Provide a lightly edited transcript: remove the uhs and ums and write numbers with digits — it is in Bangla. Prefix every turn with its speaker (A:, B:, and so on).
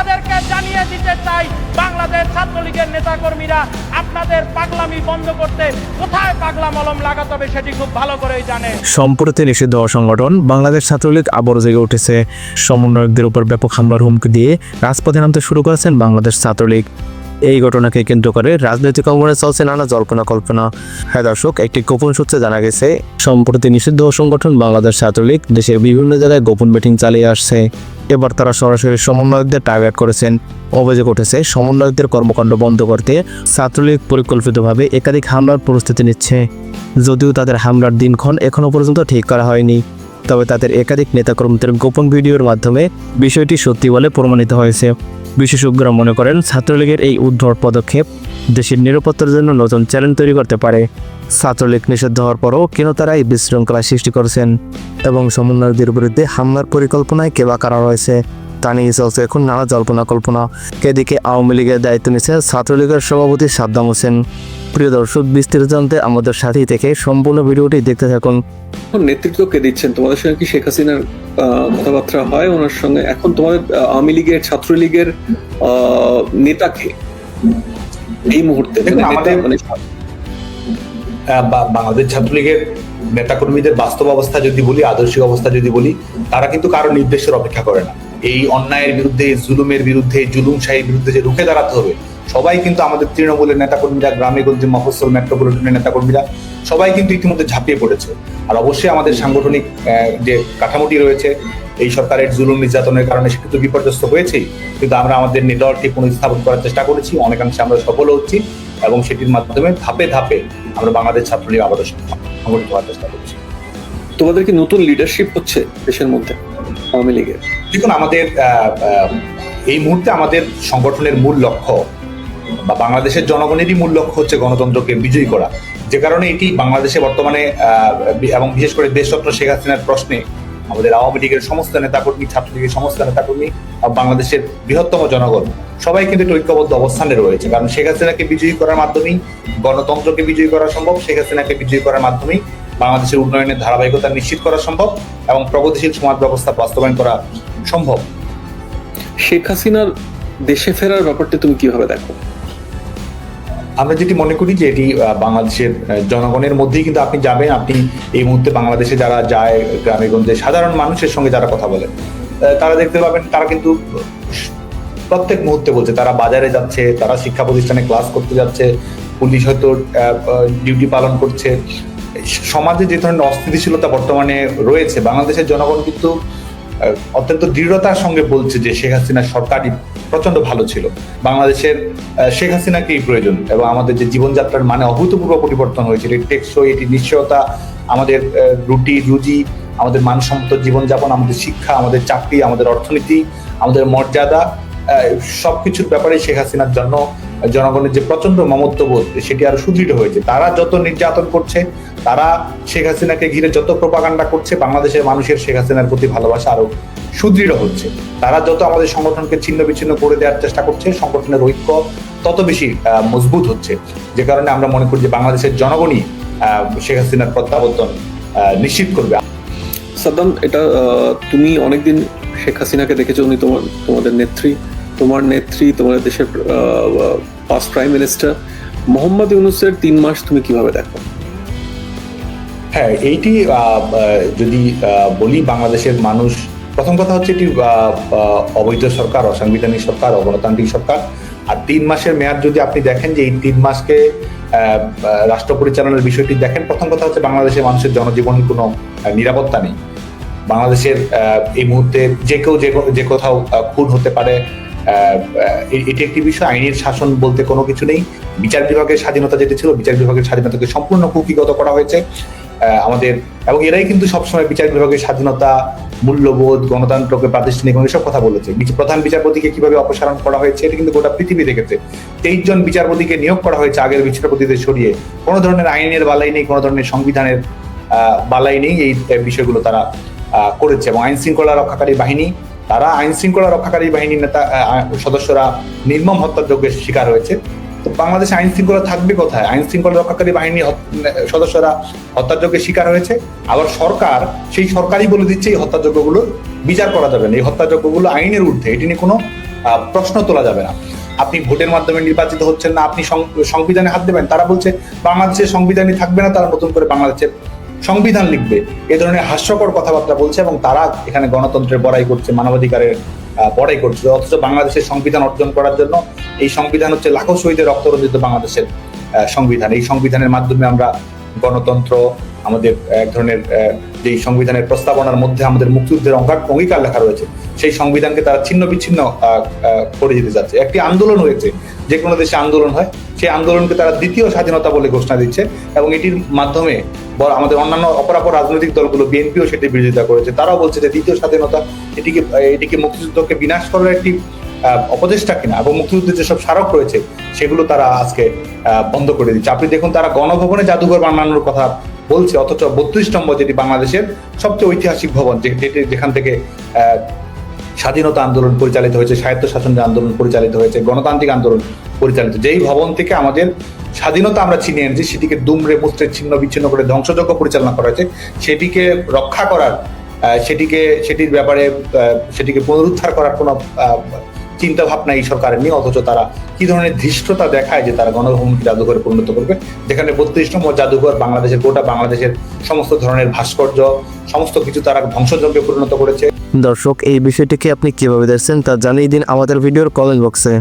A: আপনাদেরকে জানিয়ে দিতে চাই, বাংলাদেশ ছাত্রলীগের নেতাকর্মীরা আপনাদের পাগলামি বন্ধ করতে কোথায় পাগলা মলম লাগাতে হবে সেটি খুব ভালো করেই জানে।
B: সম্প্রতি নিষিদ্ধ সংগঠন বাংলাদেশ ছাত্রলীগ আবারও জেগে উঠেছে। সমন্বয়কদের উপর ব্যাপক হামলার হুমকি দিয়ে রাজপথে নামতে শুরু করেছেন বাংলাদেশ ছাত্রলীগ। এই ঘটনাকে কেন্দ্র করে রাজনৈতিক অঙ্গনে চলছে নানা জল্পনা কল্পনা। হ্যাঁ দর্শক, একটি গোপন সূত্রে জানা গেছে, সম্প্রতি নিষিদ্ধ সংগঠন বাংলাদেশ ছাত্রলীগ দেশের বিভিন্ন জায়গায় গোপন মিটিং চালিয়ে আসছে। এবার তারা সরাসরি সমন্বয়কদের টার্গেট করেছেন। অভিযোগ উঠেছে, সমন্বয়কদের কর্মকাণ্ড বন্ধ করতে ছাত্রলীগ পরিকল্পিতভাবে একাধিক হামলার প্রস্তুতি নিচ্ছে। যদিও তাদের হামলার দিনক্ষণ এখনও পর্যন্ত ঠিক করা হয়নি, তবে তাদের একাধিক নেতাকর্মীদের গোপন ভিডিওর মাধ্যমে বিষয়টি সত্যি বলে প্রমাণিত হয়েছে। বিশেষজ্ঞরা মনে করেন, ছাত্রলীগের এই উদ্ভট পদক্ষেপ দেশের নিরাপত্তার জন্য নতুন চ্যালেঞ্জ তৈরি করতে পারে। ছাত্রলীগ নিষিদ্ধ হওয়ার পরও কেন তারা এই বিশৃঙ্খলা সৃষ্টি করেছেন এবং সমন্বয়কদের বিরুদ্ধে হামলার পরিকল্পনায় কে বা কারা রয়েছে তা নিয়ে চলছে এখন নানা জল্পনা কল্পনা। এদিকে আওয়ামী লীগের দায়িত্ব নিচ্ছে ছাত্রলীগের সভাপতি সাদ্দাম হোসেন। প্রিয় দর্শক, বিস্তারিত জানতে আমাদের সাথেই থেকে সম্পূর্ণ ভিডিওটি দেখতে থাকুন।
C: নেতৃত্ব কে দিচ্ছেন? তোমাদের সঙ্গে কি শেখ হাসিনার কথাবার্তা হয় ওনার সঙ্গে? এখন তোমাদের আওয়ামী লীগের, ছাত্রলীগের নেতাকে এই মুহূর্তে
D: বাংলাদেশ ছাত্রলীগের নেতাকর্মীদের বাস্তব অবস্থা যদি বলি, আদর্শিক অবস্থা যদি বলি, তারা কিন্তু কারো নির্দেশের অপেক্ষা করে না। এই অন্যায়ের বিরুদ্ধে, জুলুমের বিরুদ্ধে, জুলুমশাহীর বিরুদ্ধে যে রুখে দাঁড়াতে হবে, সবাই কিন্তু আমাদের তৃণমূলের নেতাকর্মীরা, গ্রামে গঞ্জে, মফস্বল, মেট্রোপলিটনের নেতাকর্মীরা সবাই কিন্তু ইতিমধ্যে ঝাঁপিয়ে পড়েছে। আর অবশ্যই আমাদের সাংগঠনিক যে কাঠামোটি রয়েছে, এই সরকারের জুলুম নির্যাতনের কারণে সেটা তো বিপর্যস্ত হয়েছেই, কিন্তু আমরা আমাদের নেটওয়ার্কটি পুনঃস্থাপন করার চেষ্টা করেছি, অনেকাংশে আমরা সফল হচ্ছি এবং সেটির মাধ্যমে ধাপে ধাপে আমরা বাংলাদেশ ছাত্রলীগ আবারও সংগঠিত হওয়ার চেষ্টা করছি।
C: তোমাদের কি নতুন লিডারশিপ হচ্ছে দেশের মধ্যে আওয়ামী লীগের?
D: দেখুন, আমাদের এই মুহূর্তে আমাদের সংগঠনের মূল লক্ষ্য বা বাংলাদেশের জনগণেরই মূল লক্ষ্য হচ্ছে গণতন্ত্রকে বিজয়ী করা। যে কারণে এটি বাংলাদেশে বর্তমানে এবং বিশেষ করে দেশরত্ন শেখ হাসিনার প্রশ্নে আমাদের আওয়ামী লীগের সমস্ত নেতাকর্মী, ছাত্রলীগের সমস্ত নেতাকর্মী, বাংলাদেশের বৃহত্তম জনগণ সবাই কিন্তু একটা ঐক্যবদ্ধ অবস্থানে রয়েছে। কারণ শেখ হাসিনাকে বিজয়ী করার মাধ্যমেই গণতন্ত্রকে বিজয়ী করা সম্ভব, শেখ হাসিনাকে বিজয়ী করার মাধ্যমেই বাংলাদেশের উন্নয়নের ধারাবাহিকতা নিশ্চিত করা সম্ভব এবং প্রগতিশীল সমাজ ব্যবস্থা বাস্তবায়ন করা সম্ভব।
C: শেখ হাসিনার দেশে ফেরার ব্যাপারটা তুমি কিভাবে দেখো?
D: আমরা যেটি মনে করি যে এটি বাংলাদেশের জনগণের মধ্যেই কিন্তু আপনি যাবেন, আপনি এই মুহূর্তে বাংলাদেশে যারা যায়, গ্রামে গঞ্জে সাধারণ মানুষের সঙ্গে যারা কথা বলেন, তারা দেখতে পাবেন তারা কিন্তু প্রত্যেক মুহূর্তে বলছে তারা বাজারে যাচ্ছে, তারা শিক্ষা প্রতিষ্ঠানে ক্লাস করতে যাচ্ছে, পুলিশ হয়তো ডিউটি পালন করছে। সমাজে যে ধরনের অস্থিতিশীলতা বর্তমানে রয়েছে, বাংলাদেশের জনগণ কিন্তু অত্যন্ত দৃঢ়তার সঙ্গে বলছে যে শেখ হাসিনার সরকারই প্রচন্ড ভালো ছিল, বাংলাদেশের শেখ হাসিনাকেই প্রয়োজন এবং আমাদের যে জীবনযাত্রার মানে অভূতপূর্ব পরিবর্তন হয়েছে, এটি টেকসই, এটি নিশ্চয়তা, আমাদের রুজি, আমাদের মানসম্মত জীবনযাপন, আমাদের শিক্ষা, আমাদের চাকরি, আমাদের অর্থনীতি, আমাদের মর্যাদা, সবকিছুর ব্যাপারে শেখ হাসিনার জন্য জনগণের যে প্রচন্ড মমত্ববোধ সেটি আরো সুদৃঢ় হয়েছে। তারা যত নির্যাতন করছে, তারা শেখ হাসিনাকে ঘিরে যত প্রোপাগান্ডা করছে, বাংলাদেশের মানুষের শেখ হাসিনার প্রতি ভালোবাসা আরো সুদৃঢ় হচ্ছে। তারা যত আমাদের সংগঠনকে ছিন্ন বিচ্ছিন্ন করে দেওয়ার চেষ্টা করছে, সংগঠনের ঐক্য তত বেশি মজবুত হচ্ছে। যে কারণে আমরা মনে করি যে বাংলাদেশের জনগণই শেখ হাসিনার প্রত্যাবর্তন নিশ্চিত করবে।
C: সাদ্দাম, এটা তুমি অনেকদিন শেখ হাসিনাকে দেখেছো, উনি তোমাদের নেত্রী, তোমাদের দেশের ফার্স্ট প্রাইম মিনিস্টার। মোহাম্মদ ইউনূসের 3 মাস তুমি কিভাবে দেখো?
D: হ্যাঁ, এইটি যদি বলি, বাংলাদেশের মানুষ, প্রথম কথা হচ্ছে এটি অবৈধ সরকার, অসাংবিধানিক সরকার, অগণতান্ত্রিক সরকার। আর 3 মাসের মেয়াদ যদি আপনি দেখেন, যে এই 3 মাসকে রাষ্ট্র পরিচালনার বিষয়টি দেখেন, প্রথম কথা হচ্ছে বাংলাদেশের মানুষের জনজীবনের কোনো নিরাপত্তা নেই। বাংলাদেশের এই মুহূর্তে যে কেউ যে কোথাও খুন হতে পারে, এটি একটি বিষয়। আইনের শাসন বলতে কোনো কিছু নেই। বিচার বিভাগের স্বাধীনতা যেটি ছিল, বিচার বিভাগের স্বাধীনতাকে সম্পূর্ণ কুক্ষিগত করা হয়েছে আমাদের, এবং এরাই কিন্তু সবসময় বিচার বিভাগের স্বাধীনতা, মূল্যবোধ, গণতন্ত্রকে প্রাতিষ্ঠানিক এসব কথা বলেছে। প্রধান বিচারপতিকে কিভাবে অপসারণ করা হয়েছে এটা কিন্তু গোটা পৃথিবী দেখেছে। 23 জন বিচারপতিকে নিয়োগ করা হয়েছে আগের বিচারপতিদের সরিয়ে। কোনো ধরনের আইনের বালাই নেই, কোনো ধরনের সংবিধানের বালাই নেই, এই বিষয়গুলো তারা করেছে। এবং আইন শৃঙ্খলা রক্ষাকারী বাহিনী, তারা আইন শৃঙ্খলা রক্ষাকারী বাহিনীর সদস্যরা নির্মম হত্যাযজ্ঞের শিকার হয়েছে। তো বাংলাদেশে আইন শৃঙ্খলা থাকবে কোথায়? আইন শৃঙ্খলা রক্ষাকারী বাহিনীর সদস্যরা হত্যাযজ্ঞের শিকার হয়েছে, আবার সরকার, সেই সরকারই বলে দিচ্ছে এই হত্যাযজ্ঞগুলো বিচার করা যাবে না, এই হত্যাযজ্ঞগুলো আইনের ঊর্ধ্বে, এটি নিয়ে কোনো প্রশ্ন তোলা যাবে না। আপনি ভোটের মাধ্যমে নির্বাচিত হচ্ছেন না, আপনি সংবিধানে হাত দেবেন। তারা বলছে বাংলাদেশের সংবিধানই থাকবে না, তারা নতুন করে বাংলাদেশের সংবিধান লিখবে। এ ধরনের হাস্যকর কথাবার্তা বলছে এবং তারা এখানে গণতন্ত্রের বড়াই করছে, মানবাধিকারের বড়াই করছে। অথচ বাংলাদেশের সংবিধান অর্জন করার জন্য এই সংবিধান হচ্ছে লাখো শহীদের রক্তরঞ্জিত বাংলাদেশের সংবিধান। এই সংবিধানের মাধ্যমে আমরা গণতন্ত্র, আমাদের এক ধরনের যেই সংবিধানের প্রস্তাবনার মধ্যে আমাদের মুক্তিযুদ্ধের অঙ্গীকার লেখা রয়েছে, সেই সংবিধানকে তারা ছিন্ন বিচ্ছিন্ন করে যেতে যাচ্ছে। একটি আন্দোলন হয়েছে, যে কোনো দেশে আন্দোলন হয়, সেই আন্দোলনকে তারা দ্বিতীয় স্বাধীনতা বলে ঘোষণা দিচ্ছে এবং এটির মাধ্যমে আমাদের অন্যান্য অপরাপর রাজনৈতিক দলগুলো, বিএনপিও সেটি বিরোধিতা করেছে। তারাও বলছে যে দ্বিতীয় স্বাধীনতা এটিকে মুক্তিযুদ্ধকে বিনাশ করার একটি অপচেষ্টা কিনা, এবং মুক্তিযুদ্ধের যেসব স্মারক রয়েছে সেগুলো তারা আজকে বন্ধ করে দিচ্ছে। আপনি দেখুন, তারা গণভবনে জাদুঘর বানানোর কথা বলছে, অথচ 32 নম্বর যেটি বাংলাদেশের সবচেয়ে ঐতিহাসিক ভবন, যেখান থেকে স্বাধীনতা আন্দোলন পরিচালিত হয়েছে, স্বায়ত্তশাসন আন্দোলন পরিচালিত হয়েছে, গণতান্ত্রিক আন্দোলন পরিচালিত, যেই ভবন থেকে আমাদের স্বাধীনতা আমরা ছিনিয়ে এনেছি, সেটিকে দুমড়ে মুচড়ে ছিন্ন বিচ্ছিন্ন করে ধ্বংসযজ্ঞ পরিচালনা করা হয়েছে। সেটিকে রক্ষা করার, সেটির ব্যাপারে সেটিকে পুনরুদ্ধার করার কোনো চিন্তা ভাবনা এই সরকারের নেই। অথচ তারা কি ধরনের ধৃষ্টতা দেখায় যে তারা গণভবনকে জাদুঘরে পরিণত করবে, যেখানে 32 নম্বর জাদুঘর বাংলাদেশের, গোটা বাংলাদেশের সমস্ত ধরনের ভাস্কর্য, সমস্ত কিছু তারা ধ্বংসযজ্ঞে পরিণত করেছে।
B: দর্শক, এই বিষয়টিকে আপনি কিভাবে দেখছেন তা জানিয়ে দিন আমাদের ভিডিওর কমেন্ট বক্সে।